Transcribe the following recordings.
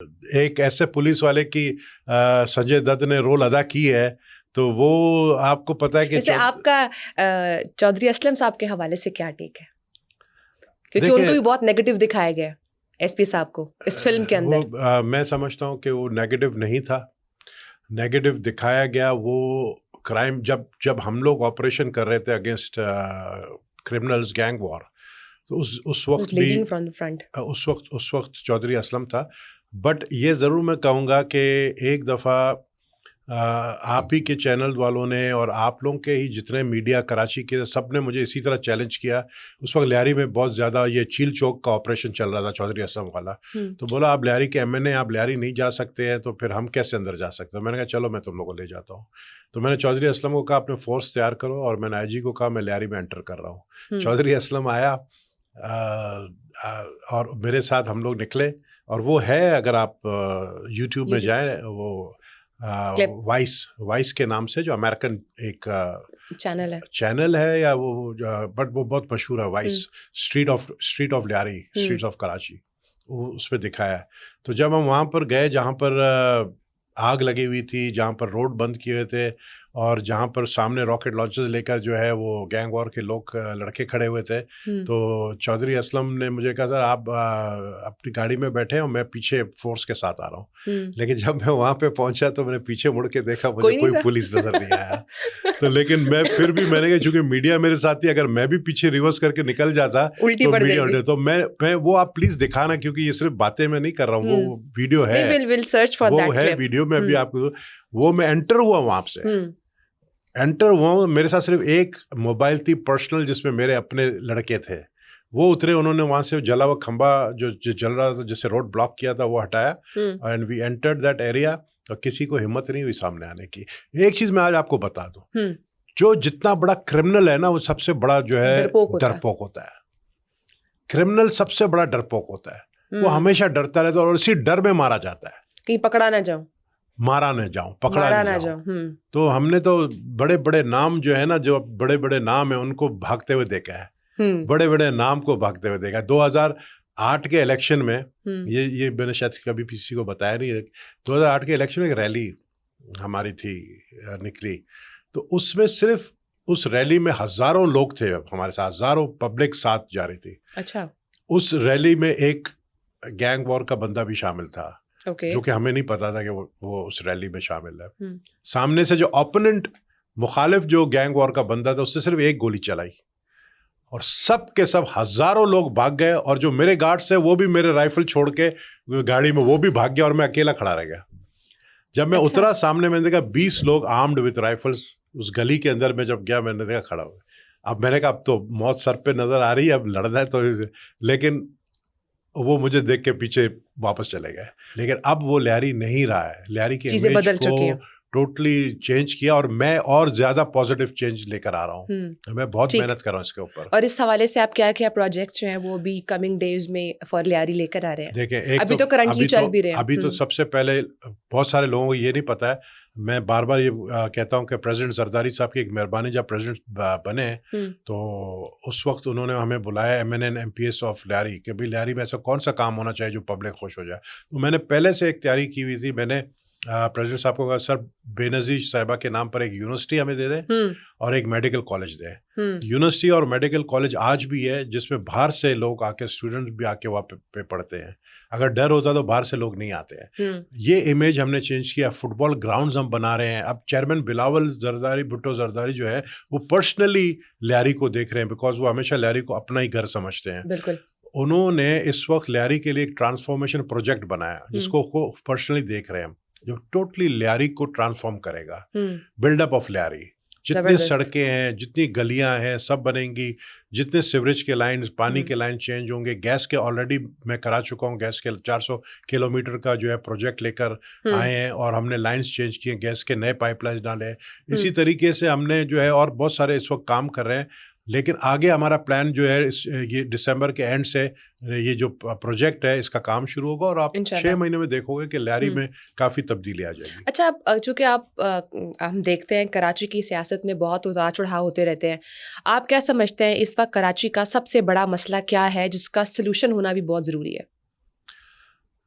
एक ऐसे पुलिस वाले की संजय दत्त ने रोल अदा की है, तो वो आपको पता है कि वैसे आपका चौधरी असलम साहब के हवाले से क्या टेक है, क्योंकि उनको भी बहुत नेगेटिव दिखाया गया एसपी साहब को इस फिल्म के अंदर। वो मैं समझता हूँ कि वो नेगेटिव नहीं था, नेगेटिव दिखाया गया वो क्राइम जब हम लोग ऑपरेशन कर रहे थे अगेंस्ट क्रिमिनल्स गैंग वॉर, तो उस वक्त भी लीडिंग फ्रॉम द फ्रंट उस वक्त चौधरी असलम था। बट ये ज़रूर मैं कहूँगा कि एक दफ़ा आप ही के चैनल वालों ने और आप लोगों के ही जितने मीडिया कराची के सब ने मुझे इसी तरह चैलेंज किया। उस वक्त लियारी में बहुत ज़्यादा ये चील चौक का ऑपरेशन चल रहा था चौधरी असलम वाला, तो बोला आप लियारी के एमएनए, आप लियारी नहीं जा सकते हैं, तो फिर हम कैसे अंदर जा सकते हैं। मैंने कहा चलो मैं तुम लोगों को ले जाता हूँ। तो मैंने चौधरी असलम को कहा अपने फोर्स तैयार करो, और मैंने आईजी को कहा मैं लियारी में एंटर कर रहा हूँ। चौधरी असलम आया और मेरे साथ हम लोग निकले, और वो है अगर आप यूट्यूब में जाएं, वो वाइस के नाम से जो अमेरिकन एक चैनल है या वो बट वो बहुत मशहूर है, vice street of Lyari, streets of Karachi, वो उस पर दिखाया है। तो जब हम वहाँ पर गए जहाँ पर आग लगी हुई थी, जहाँ पर रोड बंद किए हुए थे, और जहाँ पर सामने रॉकेट लॉन्चर्स लेकर जो है वो गैंग वॉर के लोग लड़के खड़े हुए थे, तो चौधरी असलम ने मुझे कहा सर आप अपनी गाड़ी में बैठे और मैं पीछे फोर्स के साथ आ रहा हूँ। लेकिन जब मैं वहाँ पे पहुँचा तो मैंने पीछे मुड़ के देखा, मुझे कोई पुलिस नजर नहीं आया। तो लेकिन मैं फिर भी मैंने कहा चूंकि मीडिया मेरे साथ थी, अगर मैं भी पीछे रिवर्स करके निकल जाता तो मीडिया उल्टे, तो मैं वो आप प्लीज दिखाना, क्योंकि ये सिर्फ बातें मैं नहीं कर रहा हूँ, वो वीडियो है, वो है वीडियो में भी आपको। वो मैं एंटर हुआ वहां से, एंटर हुआ, मेरे साथ सिर्फ एक मोबाइल थी पर्सनल जिसमें मेरे अपने लड़के थे, वो उतरे, उन्होंने वहां से जला हुआ खंबा जो जल रहा था जिससे रोड ब्लॉक किया था वो हटाया, and we entered that area, और किसी को हिम्मत नहीं हुई सामने आने की। एक चीज मैं आज आपको बता दूं, जो जितना बड़ा क्रिमिनल है ना, वो सबसे बड़ा जो है डरपोक होता है। क्रिमिनल सबसे बड़ा डरपोक होता है, वो हमेशा डरता रहता है और इसी डर में मारा जाता है, कहीं पकड़ा ना जाऊं, मारा न जाऊं, पकड़ा ना जाऊं। तो हमने तो बड़े बड़े नाम जो है ना, जो बड़े बड़े नाम है उनको भागते हुए देखा है, बड़े बड़े नाम को भागते हुए देखा है। 2008 के इलेक्शन में, ये मैंने शायद कभी किसी को बताया नहीं, 2008 के इलेक्शन में एक रैली हमारी थी, निकली, तो उसमें सिर्फ उस रैली में हजारों लोग थे, हमारे साथ हजारों पब्लिक साथ जा रही थी। अच्छा। उस रैली में एक गैंग वॉर का बंदा भी शामिल था, जो कि हमें नहीं पता था कि वो उस रैली में शामिल है। सामने से जो ओपोनेंट मुखालिफ जो गैंग वॉर का बंदा था, उससे सिर्फ एक गोली चलाई और सब के सब हजारों लोग भाग गए, और जो मेरे गार्ड्स थे वो भी मेरे राइफल छोड़ के गाड़ी में वो भी भाग गया, और मैं अकेला खड़ा रह गया। जब मैं उतरा सामने, मैंने देखा 20 लोग आर्म्ड विद राइफल्स उस गली के अंदर में जब गया, मैंने देखा खड़ा हुआ। अब मैंने कहा अब तो मौत सर पे नजर आ रही है, अब लड़ना है तो, लेकिन वो मुझे देख के पीछे वापस चले गए। लेकिन अब वो लियारी नहीं रहा है, लियारी की इमेज को टोटली चेंज किया, और मैं और ज्यादा पॉजिटिव चेंज लेकर आ रहा हूँ। मैं बहुत मेहनत कर रहा हूँ इसके ऊपर। और इस हवाले से आप क्या क्या प्रोजेक्ट जो हैं वो भी कमिंग डेज में फॉर लियारी लेकर आ रहे हैं? देखें, अभी तो करंटली चल भी रहे हैं। अभी तो सबसे पहले बहुत सारे लोगों को ये नहीं पता है, मैं बार बार ये कहता हूँ कि प्रेसिडेंट जरदारी साहब की एक मेहरबानी, जब प्रेसिडेंट बने तो उस वक्त उन्होंने हमें बुलाया MNN MPS ऑफ लियारी कि भाई लियारी में ऐसा कौन सा काम होना चाहिए जो पब्लिक खुश हो जाए। तो मैंने पहले से एक तैयारी की हुई थी, मैंने प्रेसिडेंट साहब को कहा सर बेनजीर साहिबा के नाम पर एक यूनिवर्सिटी हमें दे दें और एक मेडिकल कॉलेज दें। यूनिवर्सिटी और मेडिकल कॉलेज आज भी है जिसमें बाहर से लोग आके, स्टूडेंट भी आके वहाँ पे पढ़ते हैं। अगर डर होता तो बाहर से लोग नहीं आते हैं। ये इमेज हमने चेंज किया। फुटबॉल ग्राउंड्स हम बना रहे हैं। अब चेयरमैन बिलावल जरदारी, भुट्टो जरदारी जो है वो पर्सनली लियारी को देख रहे हैं, बिकॉज वो हमेशा लियारी को अपना ही घर समझते हैं। बिल्कुल। उन्होंने इस वक्त लियारी के लिए एक ट्रांसफॉर्मेशन प्रोजेक्ट बनाया जिसको पर्सनली देख रहे हैं, जो टोटली लियारी को ट्रांसफॉर्म करेगा। बिल्डअप ऑफ लियारी, जितनी सड़कें हैं, जितनी गलियां हैं, सब बनेंगी। जितने सीवरेज के लाइन, पानी के लाइन चेंज होंगे। गैस के ऑलरेडी मैं करा चुका हूँ, गैस के 400 किलोमीटर का जो है प्रोजेक्ट लेकर आए हैं, और हमने लाइंस चेंज किए, गैस के नए पाइपलाइन डाले। इसी तरीके से हमने जो है और बहुत सारे इस वक्त काम कर रहे हैं। लेकिन आगे हमारा प्लान जो है, ये दिसंबर के एंड से ये जो प्रोजेक्ट है इसका काम शुरू होगा, और आप 6 महीने में देखोगे कि लियारी में काफ़ी तब्दीली आ जाएगी। अच्छा, चूंकि हम देखते हैं कराची की सियासत में बहुत उतार चढ़ाव होते रहते हैं, आप क्या समझते हैं इस वक्त कराची का सबसे बड़ा मसला क्या है जिसका सलूशन होना भी बहुत ज़रूरी है?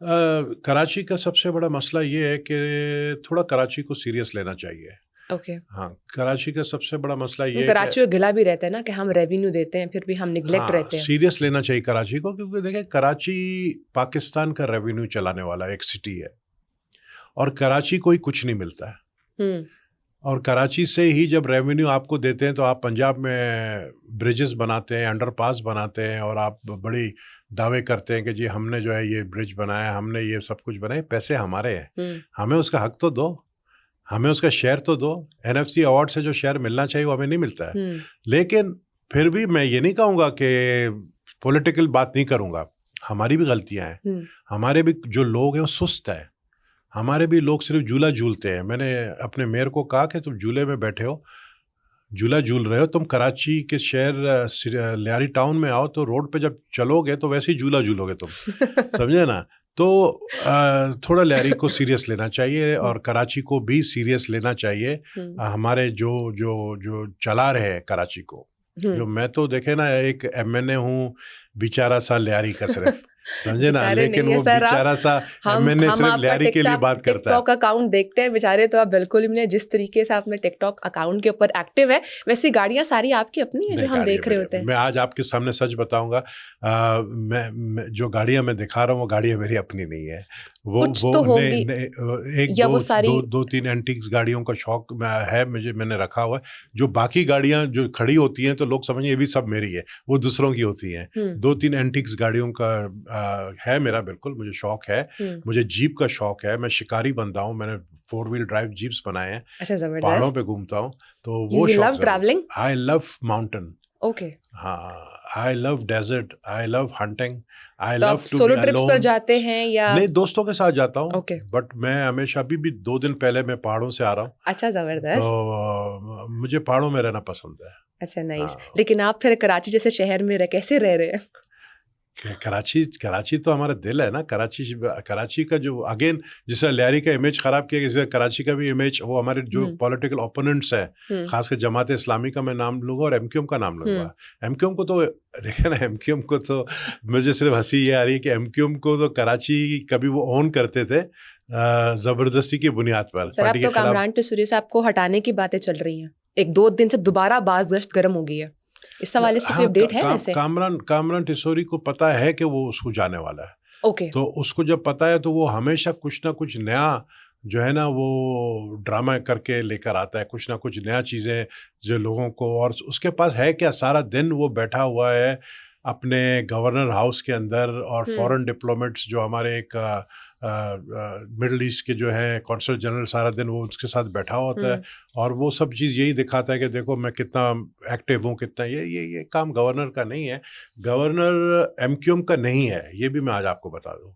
कराची का सबसे बड़ा मसला ये है कि थोड़ा कराची को सीरियस लेना चाहिए। ओके। हाँ, कराची का सबसे बड़ा मसला ये है कराची को गिला भी रहता है ना कि हम रेवेन्यू देते हैं फिर भी हम निगलेक्ट रहते हैं। सीरियस लेना चाहिए कराची को, क्योंकि देखिए कराची पाकिस्तान का रेवेन्यू चलाने वाला एक सिटी है और कराची को ही कुछ नहीं मिलता है। और कराची से ही जब रेवेन्यू आपको देते हैं तो आप पंजाब में ब्रिजेस बनाते हैं, अंडरपास बनाते हैं और आप बड़ी दावे करते हैं कि जी हमने जो है ये ब्रिज बनाया, हमने ये सब कुछ बनाया, पैसे हमारे हैं, हमें उसका हक तो दो, हमें उसका शेयर तो दो। NFC अवार्ड से जो शेयर मिलना चाहिए वो हमें नहीं मिलता है। लेकिन फिर भी मैं ये नहीं कहूँगा कि पॉलिटिकल बात नहीं करूँगा, हमारी भी गलतियाँ हैं, हमारे भी जो लोग हैं वो सुस्त है, हमारे भी लोग सिर्फ झूला झूलते हैं। मैंने अपने मेयर को कहा कि तुम झूले में बैठे हो, झूला झूल रहे हो, तुम कराची के शहर लियारी टाउन में आओ तो रोड पे जब चलोगे तो वैसे ही झूला झूलोगे तुम समझे ना। तो थोड़ा लियारी को सीरियस लेना चाहिए और कराची को भी सीरियस लेना चाहिए। हमारे जो जो जो चला रहे हैं कराची को, जो मैं तो देखे ना एक MNA हूँ बेचारा सा लियारी का सिर्फ, समझे ना, लेकिन वो बेचारा सा MNA सिर्फ लियारी के लिए बात करता है। टिकटॉक अकाउंट देखते हैं बेचारे तो आप बिल्कुल भी नहीं, जिस तरीके से आपने टिकटॉक अकाउंट के ऊपर एक्टिव है वैसी गाड़ियां सारी आपकी अपनी है जो हम देख रहे होते हैं। मैं आज आपके सामने सच बताऊंगा, मैं जो गाड़ियां मैं दिखा रहा हूँ वो गाड़ियां मेरी अपनी नहीं है, वो तो होंगी एक दो तीन एंटीक्स गाड़ियों का शौक है मुझे, मैंने रखा हुआ है। जो बाकी गाड़ियां जो खड़ी होती हैं तो लोग समझेंगे ये भी सब मेरी है, वो दूसरों की होती हैं। 2-3 एंटीक्स गाड़ियों का है मेरा, बिल्कुल मुझे शौक है। मुझे जीप का शौक है, मैं शिकारी बनता हूँ, मैंने 4 व्हील ड्राइव जीप्स बनाए हैं। अच्छा, जबरदस्त। पहाड़ों पे घूमता हूँ तो वो शौक travelling. I love mountain. Okay. हाँ, I love desert, I love hunting, I तो लव टू सोलो ट्रिप्स पर जाते हैं या नहीं दोस्तों के साथ जाता हूँ। okay. बट मैं हमेशा अभी भी 2 दिन पहले मैं पहाड़ों से आ रहा हूँ। अच्छा, जबरदस्त। तो मुझे पहाड़ों में रहना पसंद है। अच्छा, नाइस। लेकिन आप फिर कराची जैसे शहर में कैसे रह रहे हैं? कराची तो हमारा दिल है ना। कराची का जो अगेन जिस लियारी का इमेज खराब किया गया, कराची का भी इमेज, वो हमारे जो पॉलिटिकल ओपोनेंट्स हैं, खासकर जमात इस्लामी का मैं नाम लूंगा और MQM का नाम लूंगा। MQM को तो देखे ना, MQM को तो मुझे सिर्फ हंसी ये आ रही है कि MQM को तो कराची कभी वो ओन करते थे जबरदस्ती की बुनियाद पर। सर, अब तो कामरान टिसोरी साहब को हटाने की बातें चल रही हैं, 1-2 दिन से दोबारा बाज़गश्त गर्म हो गई है, इस हवाले से कोई अपडेट है वैसे? कामरान टिसोरी को पता है कि वो उसको जाने वाला है। ओके। तो उसको जब पता है तो वो हमेशा कुछ ना कुछ नया जो है ना वो ड्रामा करके लेकर आता है, कुछ ना कुछ नया चीज़ें जो लोगों को, और उसके पास है क्या, सारा दिन वो बैठा हुआ है अपने गवर्नर हाउस के अंदर और फॉरेन डिप्लोमेट्स जो हमारे एक मिडल ईस्ट के जो है कॉन्सल जनरल, सारा दिन वो उसके साथ बैठा होता है और वो सब चीज़ यही दिखाता है कि देखो मैं कितना एक्टिव हूँ, कितना ये काम गवर्नर का नहीं है, गवर्नर MQM का नहीं है। ये भी मैं आज आपको बता दूँ,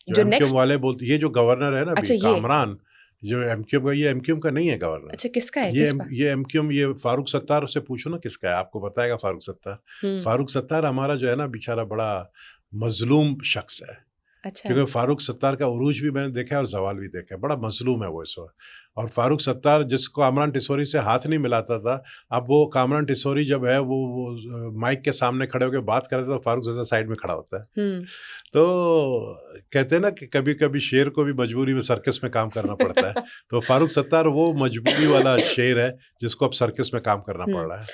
जो MQM वाले बोलते, ये जो गवर्नर है ना अभी कामरान, जो MQM का, ये MQM का नहीं है गवर्नर। अच्छा, किसका है? ये MQM, ये फारूक सत्तार से पूछो ना किसका है, आपको बताएगा फारूक सत्तार। फारूक सत्तार हमारा जो है ना बेचारा बड़ा मजलूम शख्स है। अच्छा। क्योंकि फारूक सत्तार का उरूज भी मैंने देखा है और जवाल भी देखा है, बड़ा मजलूम है वो इस वक्त। और फारूक सत्तार जिसको कामरान टिसोरी से हाथ नहीं मिलाता था, अब वो कामरान टिसोरी जब है वो माइक के सामने खड़े होकर बात करता है तो फारूक सत्तार साइड में खड़ा होता है। तो कहते हैं ना कि कभी कभी शेर को भी मजबूरी में सर्कस में काम करना पड़ता है। तो फारूक सत्तार वो मजबूरी वाला शेर है जिसको अब सर्कस में काम करना पड़ रहा है।